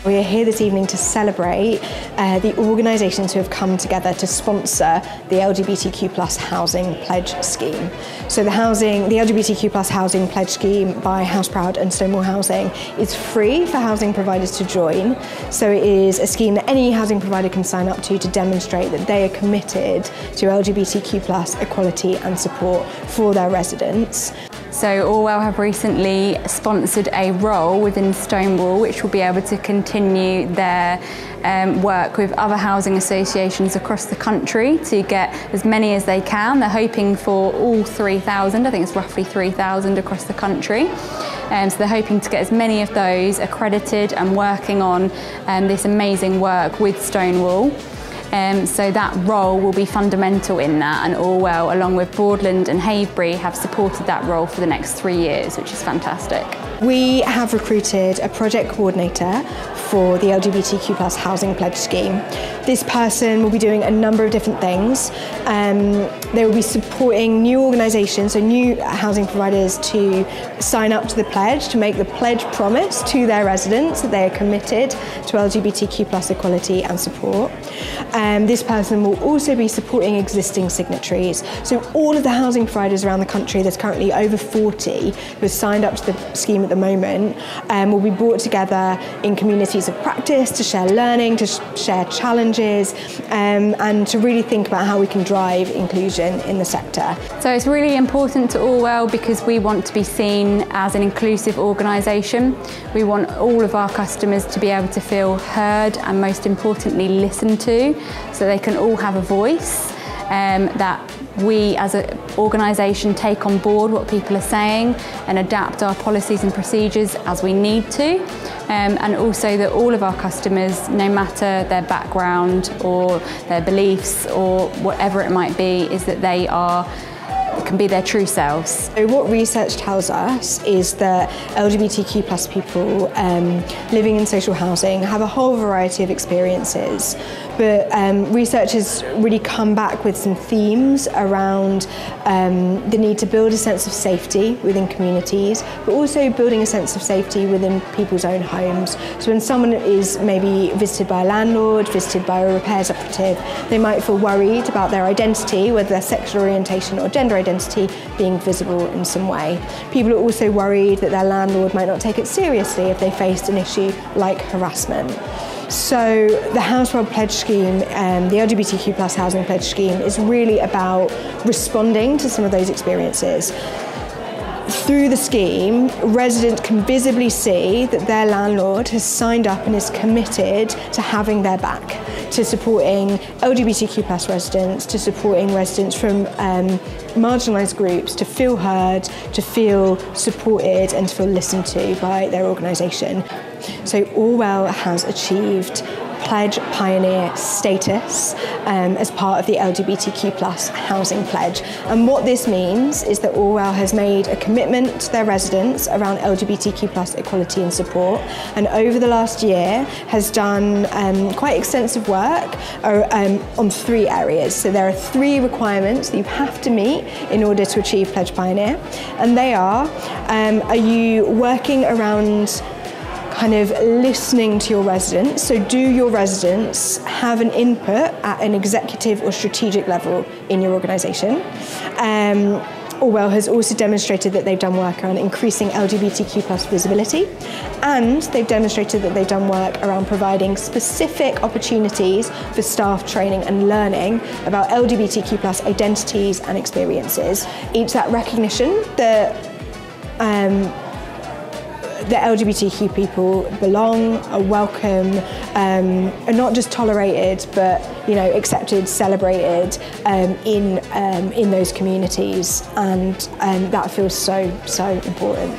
We are here this evening to celebrate the organisations who have come together to sponsor the LGBTQ+ Housing Pledge Scheme. So the LGBTQ+ Housing Pledge Scheme by HouseProud and Stonewall Housing is free for housing providers to join. So it is a scheme that any housing provider can sign up to demonstrate that they are committed to LGBTQ+ equality and support for their residents. So Orwell have recently sponsored a role within Stonewall which will be able to continue their work with other housing associations across the country to get as many as they can. They're hoping for all 3,000, I think it's roughly 3,000 across the country. So they're hoping to get as many of those accredited and working on this amazing work with Stonewall. So that role will be fundamental in that, and Orwell, along with Broadland and Havebury, have supported that role for the next 3 years, which is fantastic. We have recruited a project coordinator for the LGBTQ+ Housing Pledge Scheme. This person will be doing a number of different things. They will be supporting new organisations, so new housing providers, to sign up to the pledge, to make the pledge promise to their residents that they are committed to LGBTQ+ equality and support. This person will also be supporting existing signatories. So all of the housing providers around the country, there's currently over 40 who have signed up to the scheme at the moment, will be brought together in communities of practice to share learning, to share challenges, and to really think about how we can drive inclusion in the sector. So it's really important to Orwell because we want to be seen as an inclusive organisation. We want all of our customers to be able to feel heard and, most importantly, listened to, so they can all have a voice, that we as an organisation take on board what people are saying and adapt our policies and procedures as we need to, and also that all of our customers, no matter their background or their beliefs or whatever it might be, is that they can be their true selves. So what research tells us is that LGBTQ+ people living in social housing have a whole variety of experiences, but research has really come back with some themes around the need to build a sense of safety within communities, but also building a sense of safety within people's own homes. So when someone is maybe visited by a landlord, visited by a repairs operative, they might feel worried about their identity, whether their sexual orientation or gender identity being visible in some way. People are also worried that their landlord might not take it seriously if they faced an issue like harassment. So the HouseProud Pledge Scheme, the LGBTQ+ Housing Pledge Scheme, is really about responding to some of those experiences. Through the scheme, residents can visibly see that their landlord has signed up and is committed to having their back, to supporting LGBTQ+ residents, to supporting residents from marginalised groups to feel heard, to feel supported and to feel listened to by their organisation. So Orwell has achieved Pledge Pioneer status as part of the LGBTQ+ Housing Pledge. And what this means is that Orwell has made a commitment to their residents around LGBTQ+ equality and support, and over the last year has done quite extensive work on 3 areas. So there are 3 requirements that you have to meet in order to achieve Pledge Pioneer, and they are you working around kind of listening to your residents? So do your residents have an input at an executive or strategic level in your organisation? Orwell has also demonstrated that they've done work around increasing LGBTQ+ visibility, and they've demonstrated that they've done work around providing specific opportunities for staff training and learning about LGBTQ+ identities and experiences. It's that recognition that the LGBTQ people belong, are welcome, are not just tolerated, but accepted, celebrated in those communities, and that feels so important.